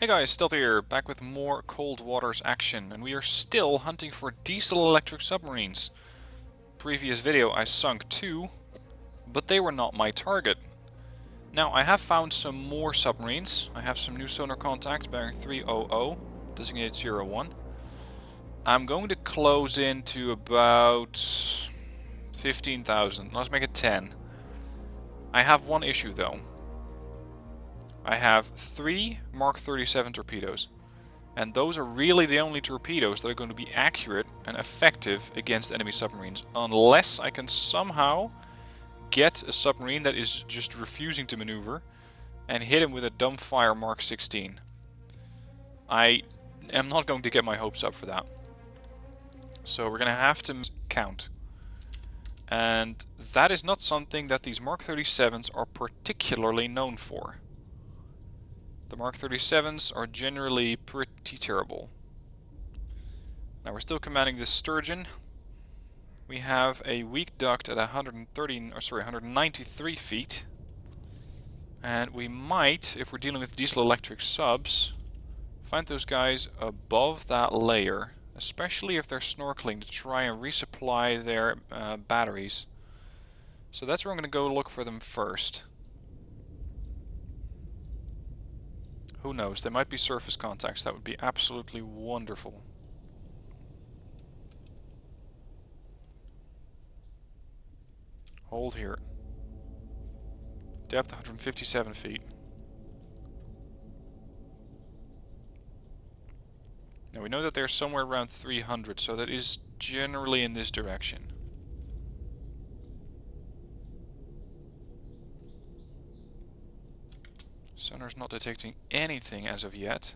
Hey guys, Stealth here, back with more Cold Waters action, and we are still hunting for diesel-electric submarines. Previous video I sunk 2, but they were not my target. Now I have found some more submarines. I have some new sonar contacts bearing 300, designated 01. I'm going to close in to about 15,000. Let's make it 10. I have one issue though. I have 3 Mark 37 torpedoes. And those are really the only torpedoes that are going to be accurate and effective against enemy submarines. Unless I can somehow get a submarine that is just refusing to maneuver and hit him with a dumbfire Mark 16. I am not going to get my hopes up for that. So we're going to have to count. And that is not something that these Mark 37s are particularly known for. The Mark 37s are generally pretty terrible. Now we're still commanding this Sturgeon. We have a weak duct at 193 feet. And we might, if we're dealing with diesel-electric subs, find those guys above that layer. Especially if they're snorkeling to try and resupply their batteries. So that's where I'm going to go look for them first. Who knows, they might be surface contacts. That would be absolutely wonderful. Hold here. Depth 157 feet. Now we know that they're somewhere around 300, so that is generally in this direction. Sonar's not detecting anything as of yet.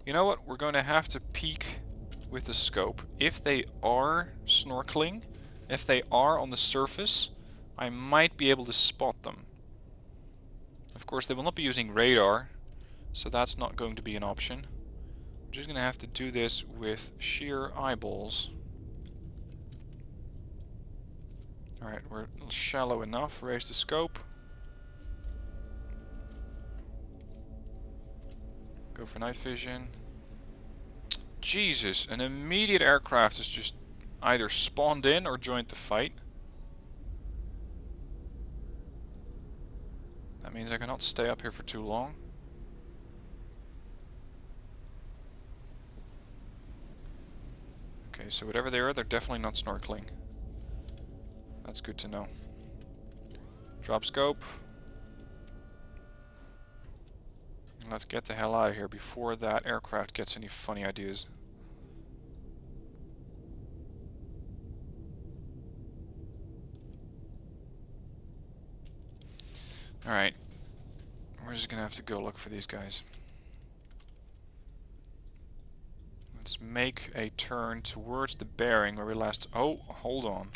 You know what? We're going to have to peek with the scope. If they are snorkeling, if they are on the surface, I might be able to spot them. Of course, they will not be using radar, so that's not going to be an option. I'm just going to have to do this with sheer eyeballs. Alright, we're shallow enough. Raise the scope. Go for night vision. Jesus, an immediate aircraft has just either spawned in or joined the fight. That means I cannot stay up here for too long. Okay, so whatever they are, they're definitely not snorkeling. That's good to know. Drop scope. Let's get the hell out of here before that aircraft gets any funny ideas. Alright. We're just gonna have to go look for these guys. Let's make a turn towards the bearing where we last... Oh, hold on.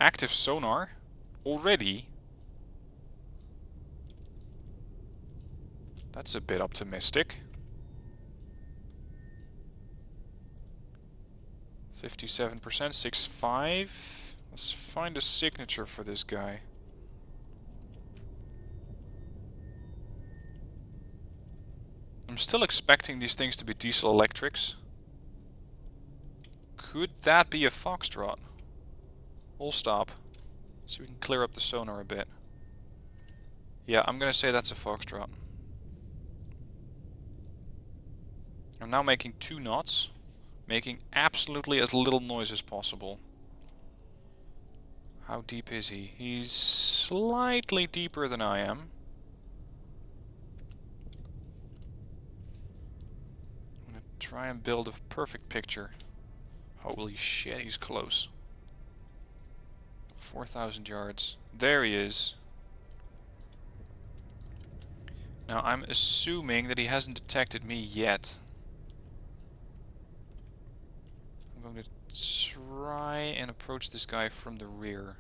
Active sonar? Already? That's a bit optimistic. 57%, 6.5. Let's find a signature for this guy. I'm still expecting these things to be diesel electrics. Could that be a Foxtrot? We'll stop. So we can clear up the sonar a bit. Yeah, I'm gonna say that's a Foxtrot. I'm now making 2 knots, making absolutely as little noise as possible. How deep is he? He's slightly deeper than I am. I'm gonna try and build a perfect picture. Holy shit, he's close. 4,000 yards. There he is. Now I'm assuming that he hasn't detected me yet. I'm going to try and approach this guy from the rear.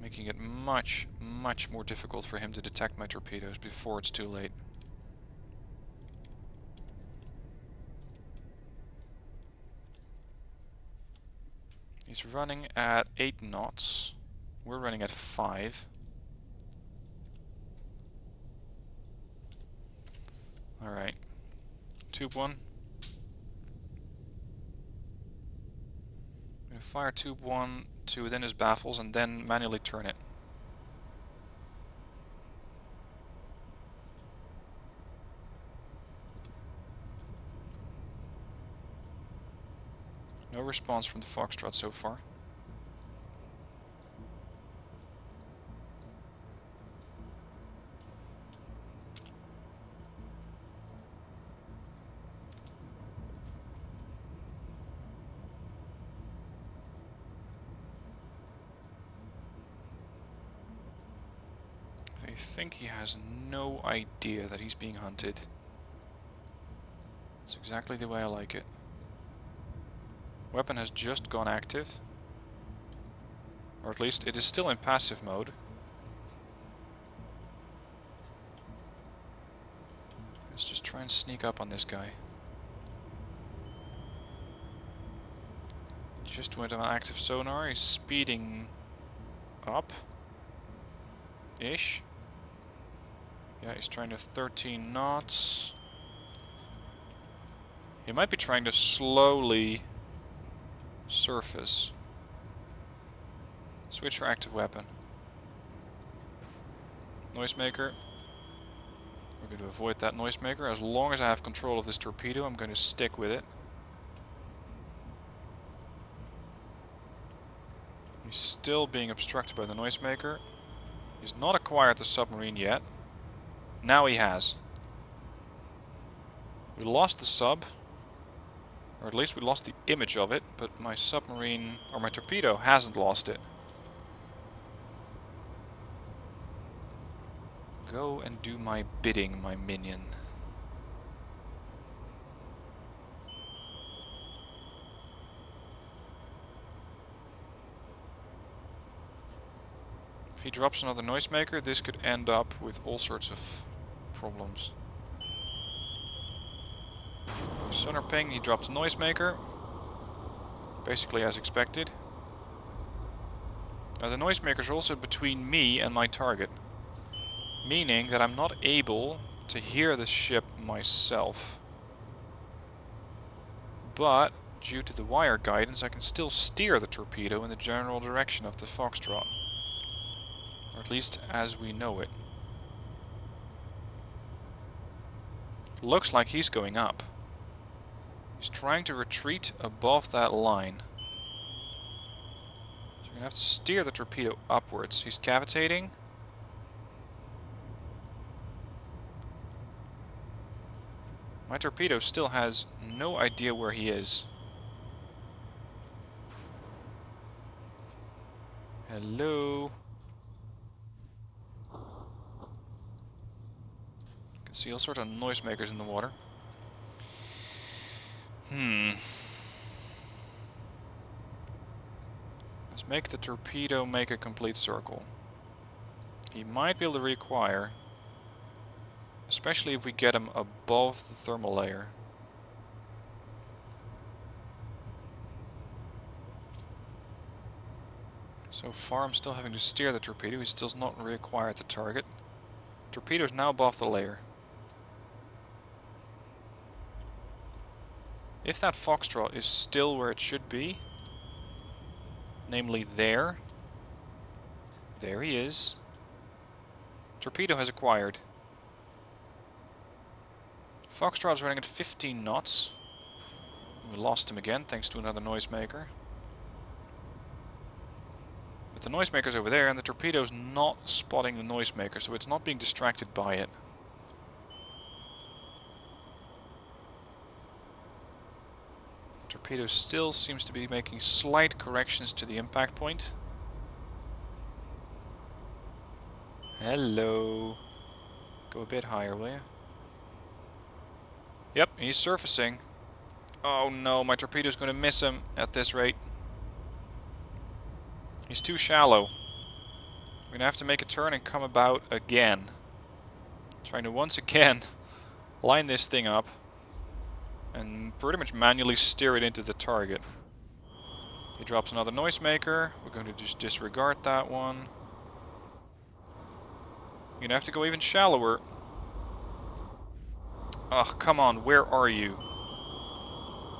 Making it much, much more difficult for him to detect my torpedoes before it's too late. He's running at 8 knots. We're running at 5. Alright. Tube 1. I'm gonna fire tube 1 to within his baffles and then manually turn it. No response from the Foxtrot so far. I think he has no idea that he's being hunted. It's exactly the way I like it. Weapon has just gone active. Or at least it is still in passive mode. Let's just try and sneak up on this guy. Just went on active sonar, he's speeding up. Ish. Yeah, he's trying to 13 knots. He might be trying to slowly surface. Switch for active weapon. Noisemaker. We're going to avoid that noisemaker. As long as I have control of this torpedo, I'm going to stick with it. He's still being obstructed by the noisemaker. He's not acquired the submarine yet. Now he has. We lost the sub. Or at least we lost the image of it, but my submarine, or my torpedo, hasn't lost it. Go and do my bidding, my minion. If he drops another noisemaker, this could end up with all sorts of problems. Sonar ping, he dropped a noisemaker. Basically as expected. Now the noisemakers are also between me and my target. Meaning that I'm not able to hear the ship myself. But, due to the wire guidance, I can still steer the torpedo in the general direction of the Foxtrot. Or at least as we know it. Looks like he's going up. He's trying to retreat above that line. So we're going to have to steer the torpedo upwards. He's cavitating. My torpedo still has no idea where he is. Hello? You can see all sorts of noisemakers in the water. Let's make the torpedo make a complete circle. He might be able to reacquire, especially if we get him above the thermal layer. So far I'm still having to steer the torpedo, he still has not reacquired the target. Torpedo is now above the layer. If that Foxtrot is still where it should be, namely there he is. Torpedo has acquired. Foxtrot is running at 15 knots. We lost him again thanks to another noisemaker. But the noisemaker's over there and the torpedo's not spotting the noisemaker, so it's not being distracted by it. Torpedo still seems to be making slight corrections to the impact point. Hello. Go a bit higher, will you? Yep, he's surfacing. Oh no, my torpedo's going to miss him at this rate. He's too shallow. We're going to have to make a turn and come about again. Trying to once again line this thing up and pretty much manually steer it into the target. He drops another noisemaker. We're going to just disregard that one. You're going to have to go even shallower. Ugh, come on, where are you?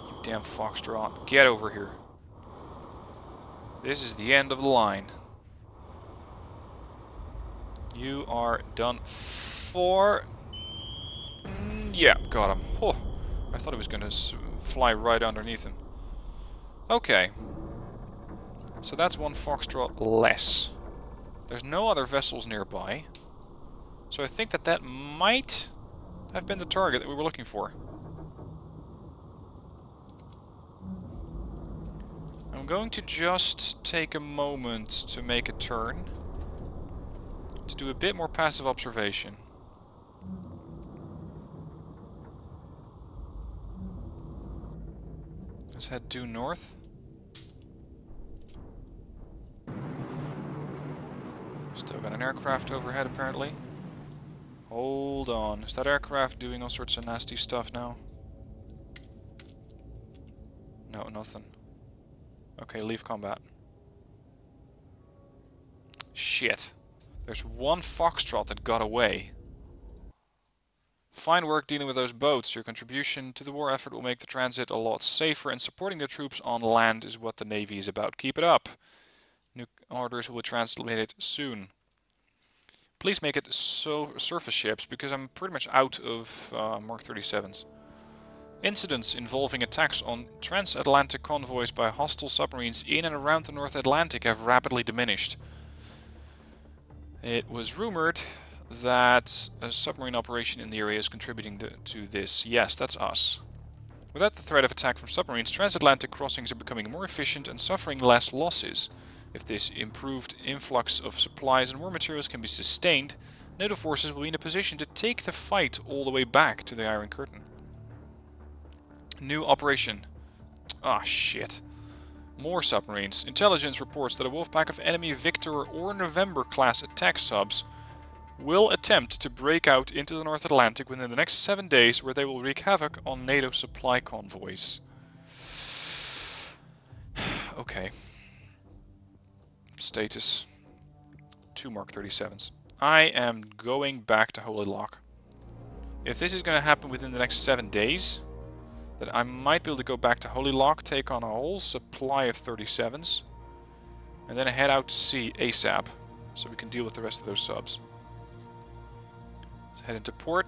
You damn Foxtrot. Get over here. This is the end of the line. You are done for... yeah, got him. Oh, I thought he was going to fly right underneath him. Okay. So that's one Foxtrot less. There's no other vessels nearby. So I think that that might have been the target that we were looking for. I'm going to just take a moment to make a turn. To do a bit more passive observation. Let's head due north. Still got an aircraft overhead apparently. Hold on. Is that aircraft doing all sorts of nasty stuff now? No, nothing. Okay, leave combat. Shit. There's one Foxtrot that got away. Fine work dealing with those boats. Your contribution to the war effort will make the transit a lot safer, and supporting the troops on land is what the Navy is about. Keep it up. New orders will be translated soon. Please make it surface ships, because I'm pretty much out of Mark 37s. Incidents involving attacks on transatlantic convoys by hostile submarines in and around the North Atlantic have rapidly diminished. It was rumored that a submarine operation in the area is contributing to this. Yes, that's us. Without the threat of attack from submarines, transatlantic crossings are becoming more efficient and suffering less losses. If this improved influx of supplies and war materials can be sustained, NATO forces will be in a position to take the fight all the way back to the Iron Curtain. New operation. Ah, shit. More submarines. Intelligence reports that a wolf pack of enemy Victor or November class attack subs will attempt to break out into the North Atlantic within the next 7 days, where they will wreak havoc on NATO supply convoys. Okay. Status. 2 Mark 37s. I am going back to Holy Lock. If this is going to happen within the next 7 days, then I might be able to go back to Holy Lock, take on a whole supply of 37s, and then head out to sea ASAP, so we can deal with the rest of those subs. Let's head into port.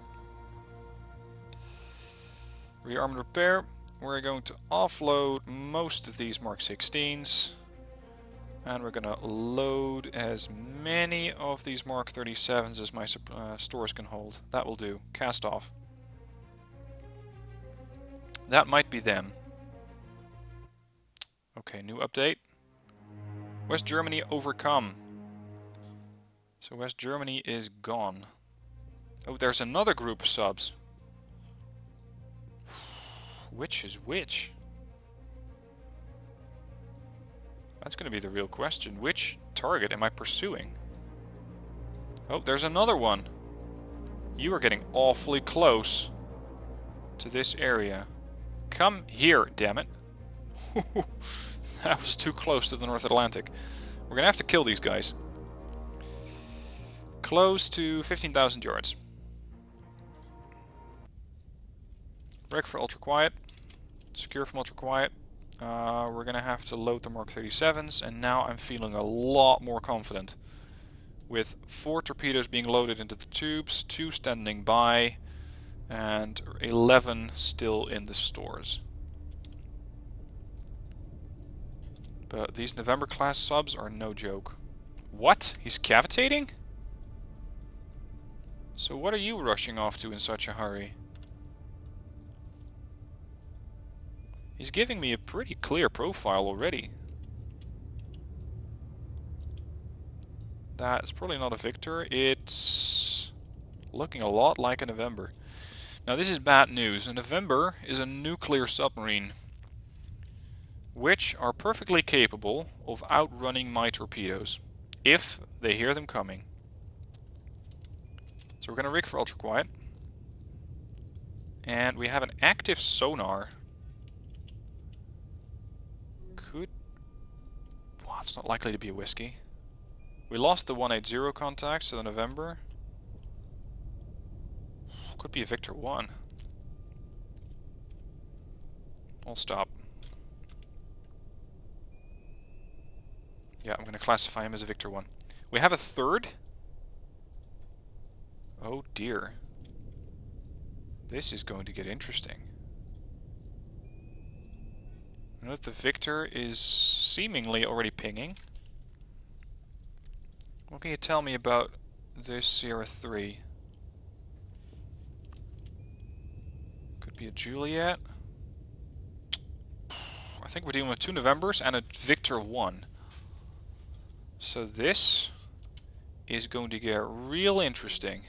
Rearm and repair. We're going to offload most of these Mark 16s. And we're going to load as many of these Mark 37s as my stores can hold. That will do. Cast off. That might be them. Okay, new update. West Germany overcome. So West Germany is gone. Oh, there's another group of subs. Which is which? That's going to be the real question. Which target am I pursuing? Oh, there's another one. You are getting awfully close to this area. Come here, damn it. That was too close to the North Atlantic. We're going to have to kill these guys. Close to 15,000 yards. Break for ultra quiet. Secure from ultra quiet. We're going to have to load the Mark 37s, and now I'm feeling a lot more confident. With 4 torpedoes being loaded into the tubes, 2 standing by, and 11 still in the stores. But these November class subs are no joke. What? He's cavitating? So what are you rushing off to in such a hurry? He's giving me a pretty clear profile already. That's probably not a Victor. It's looking a lot like a November. Now this is bad news. A November is a nuclear submarine, which are perfectly capable of outrunning my torpedoes if they hear them coming. So we're going to rig for ultra quiet. And we have an active sonar. Well, it's not likely to be a whiskey. We lost the 180 contact to the November. Could be a Victor 1. I'll stop. Yeah, I'm going to classify him as a Victor 1. We have a third? Oh dear. This is going to get interesting. Note the Victor is seemingly already pinging. What can you tell me about this Sierra 3? Could be a Juliet. I think we're dealing with 2 Novembers and a Victor 1. So this is going to get real interesting.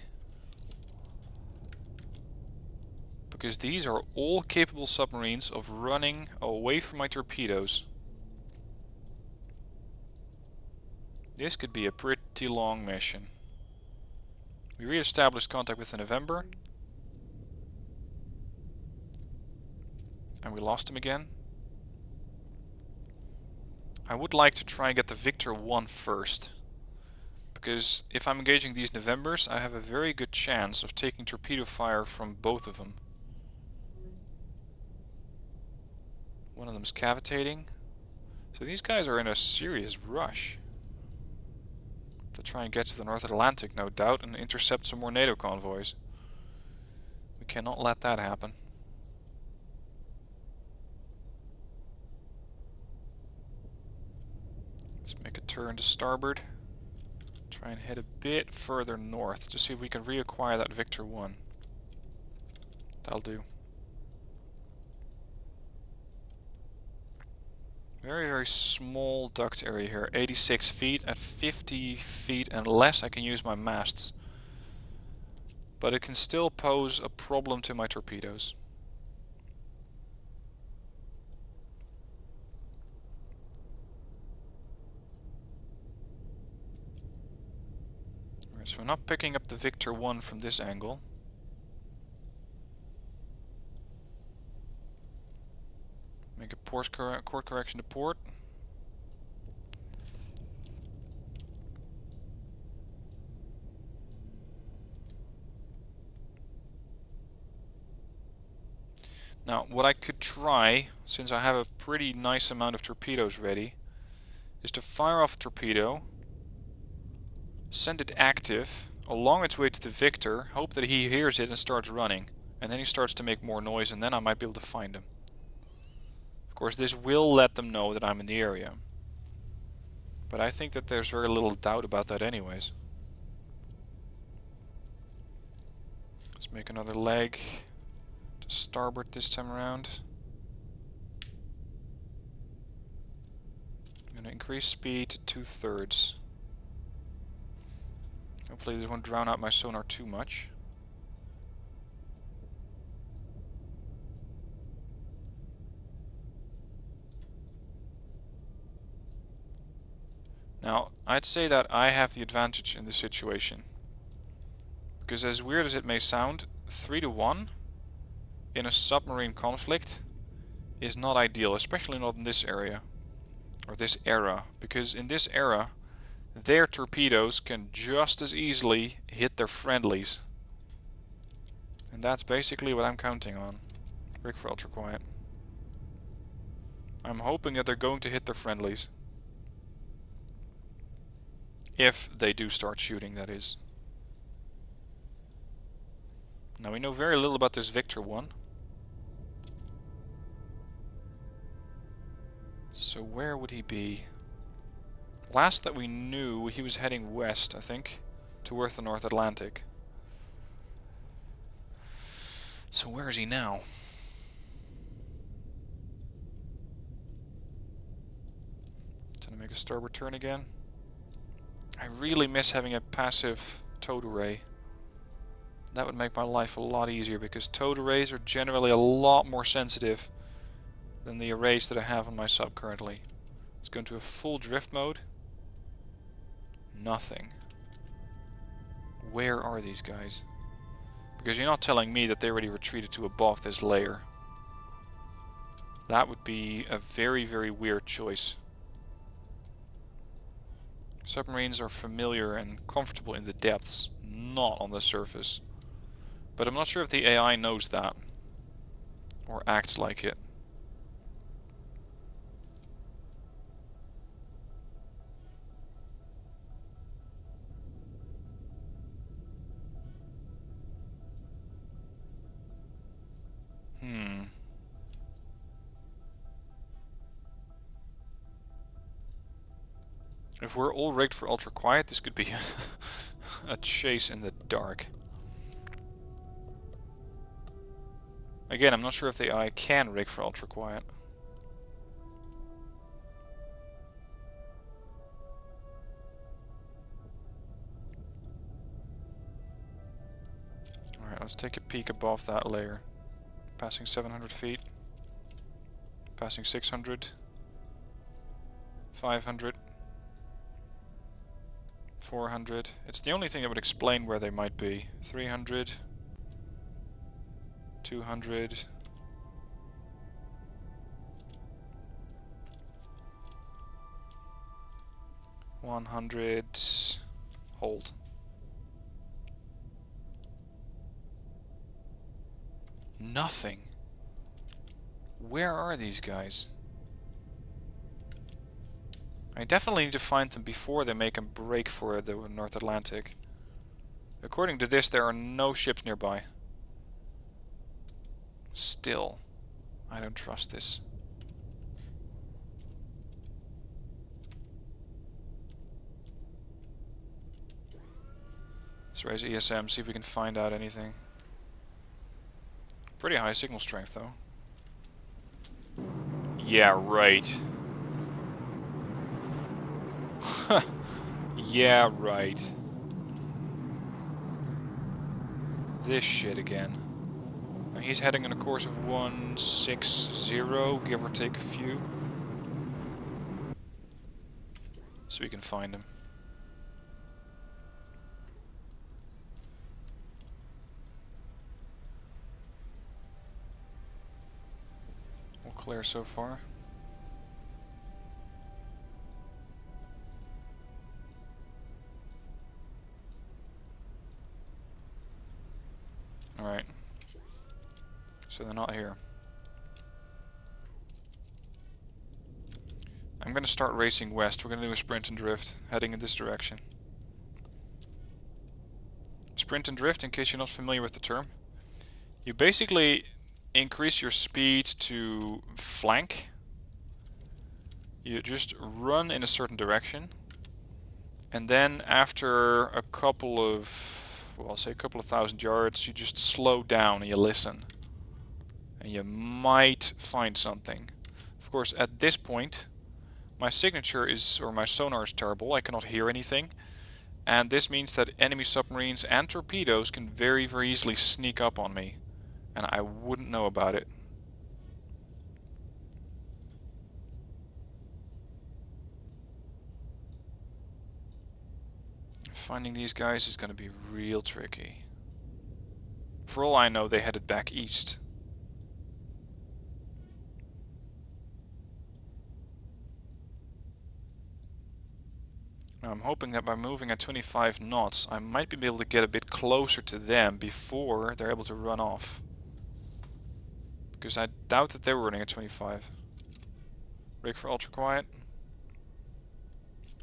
Because these are all capable submarines of running away from my torpedoes. This could be a pretty long mission. We re-established contact with the November. And we lost him again. I would like to try and get the Victor 1 first. Because if I'm engaging these Novembers, I have a very good chance of taking torpedo fire from both of them. One of them is cavitating. So these guys are in a serious rush to try and get to the North Atlantic, no doubt, and intercept some more NATO convoys. We cannot let that happen. Let's make a turn to starboard. Try and head a bit further north to see if we can reacquire that Victor 1. That'll do. Very, very small duct area here. 86 feet. At 50 feet and less I can use my masts. But it can still pose a problem to my torpedoes. Alright, so we're not picking up the Victor 1 from this angle. Make a course correction to port. Now, what I could try, since I have a pretty nice amount of torpedoes ready, is to fire off a torpedo, send it active along its way to the Victor, hope that he hears it and starts running, and then he starts to make more noise, and then I might be able to find him. Of course, this will let them know that I'm in the area. But I think that there's very little doubt about that anyways. Let's make another leg to starboard this time around. I'm going to increase speed to 2/3. Hopefully this won't drown out my sonar too much. Now, I'd say that I have the advantage in this situation. Because as weird as it may sound, 3-1 in a submarine conflict is not ideal, especially not in this area. Or this era. Because in this era, their torpedoes can just as easily hit their friendlies. And that's basically what I'm counting on. Rig for ultra quiet. I'm hoping that they're going to hit their friendlies. If they do start shooting, that is. Now we know very little about this Victor 1. So where would he be? Last that we knew, he was heading west, I think, towards the North Atlantic. So where is he now? Gonna make a starboard turn again. I really miss having a passive towed array. That would make my life a lot easier, because towed arrays are generally a lot more sensitive than the arrays that I have on my sub currently. Let's go into a full drift mode. Nothing. Where are these guys? Because you're not telling me that they already retreated to above this layer. That would be a very, very weird choice. Submarines are familiar and comfortable in the depths, not on the surface. But I'm not sure if the AI knows that, or acts like it. If we're all rigged for ultra quiet, this could be a chase in the dark. Again, I'm not sure if the AI can rig for ultra quiet. Alright, let's take a peek above that layer. Passing 700 feet. Passing 600. 500. 400. It's the only thing that would explain where they might be. 300. 200. 100. Hold. Nothing. Where are these guys? I definitely need to find them before they make a break for the North Atlantic. According to this, there are no ships nearby. Still, I don't trust this. Let's raise ESM, see if we can find out anything. Pretty high signal strength, though. Yeah, right. Yeah, right. This shit again. Now he's heading on a course of 160, give or take a few. So we can find him. All clear so far. Alright. So they're not here. I'm going to start racing west. We're going to do a sprint and drift, heading in this direction. Sprint and drift, in case you're not familiar with the term. You basically increase your speed to flank. You just run in a certain direction. And then after a couple of, well, say a couple of thousand yards, you just slow down and you listen. And you might find something. Of course, at this point, my signature is, or my sonar is terrible. I cannot hear anything. And this means that enemy submarines and torpedoes can very, very easily sneak up on me. And I wouldn't know about it. Finding these guys is going to be real tricky. For all I know, they headed back east. Now, I'm hoping that by moving at 25 knots, I might be able to get a bit closer to them before they're able to run off. Because I doubt that they were running at 25. Rig for ultra quiet.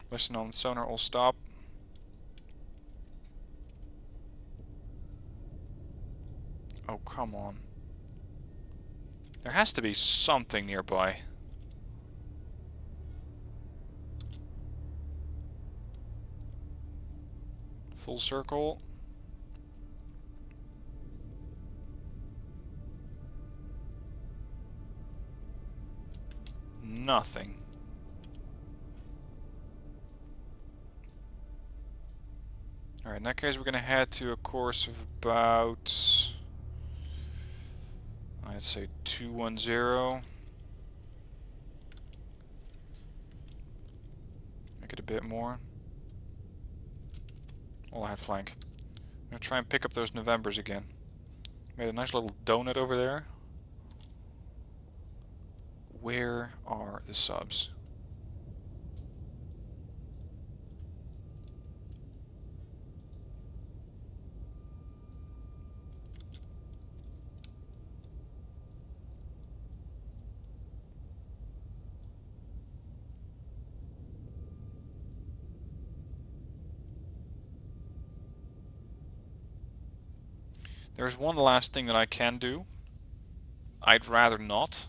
Listen on sonar, all stop. Oh, come on. There has to be something nearby. Full circle. Nothing. Alright, in that case we're going to head to a course of about, I'd say 210. Make it a bit more. All I had flank. I'm going to try and pick up those Novembers again. Made a nice little donut over there. Where are the subs? There's one last thing that I can do. I'd rather not,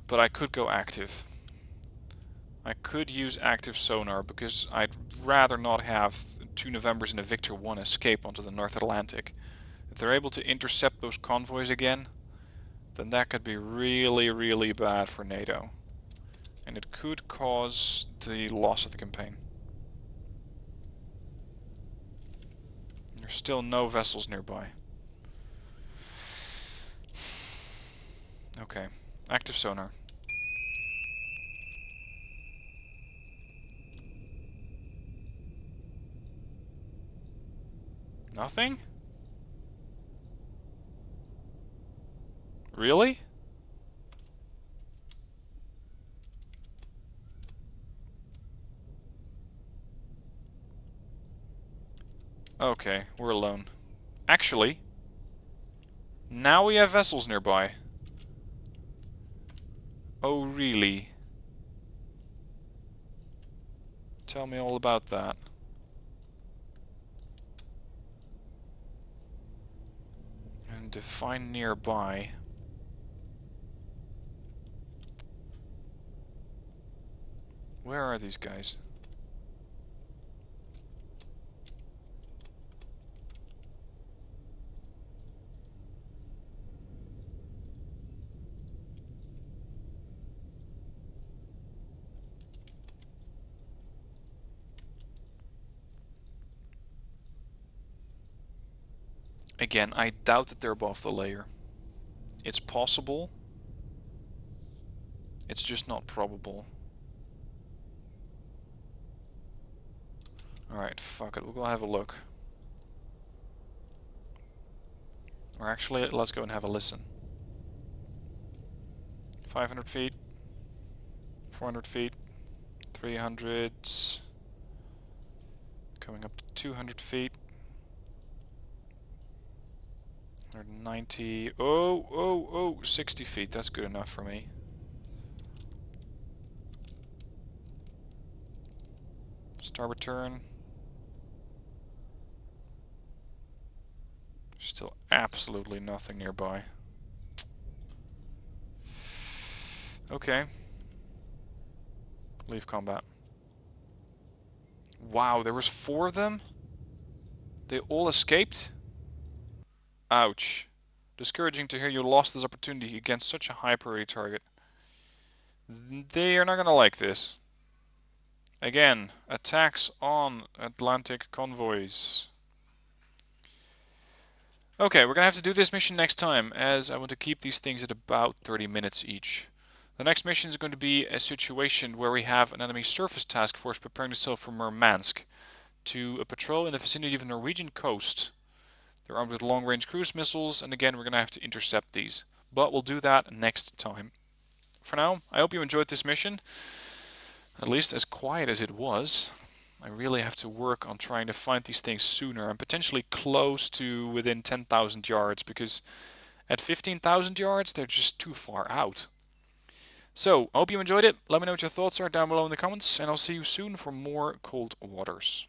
but I could go active. I could use active sonar because I'd rather not have 2 Novembers and a Victor 1 escape onto the North Atlantic. If they're able to intercept those convoys again, then that could be really, really bad for NATO. And it could cause the loss of the campaign. There's still no vessels nearby. Okay, active sonar. Nothing? Really? Okay, we're alone. Actually, now we have vessels nearby. Oh, really? Tell me all about that. And define nearby. Where are these guys? Again, I doubt that they're above the layer. It's possible. It's just not probable. Alright, fuck it. We'll go have a look. Or actually, let's go and have a listen. 500 feet. 400 feet. 300. Coming up to 200 feet. 190. Oh, 60 feet. That's good enough for me. Starboard turn. Still absolutely nothing nearby. Okay. Leave combat. Wow, there was 4 of them? They all escaped? Ouch. Discouraging to hear you lost this opportunity against such a high priority target. They are not gonna like this. Again, attacks on Atlantic convoys. Okay, we're gonna have to do this mission next time, as I want to keep these things at about 30 minutes each. The next mission is going to be a situation where we have an enemy surface task force preparing to sail from Murmansk to a patrol in the vicinity of the Norwegian coast. They're armed with long-range cruise missiles, and again, we're going to have to intercept these. But we'll do that next time. For now, I hope you enjoyed this mission. At least as quiet as it was. I really have to work on trying to find these things sooner. I'm potentially close to within 10,000 yards, because at 15,000 yards, they're just too far out. So, I hope you enjoyed it. Let me know what your thoughts are down below in the comments, and I'll see you soon for more Cold Waters.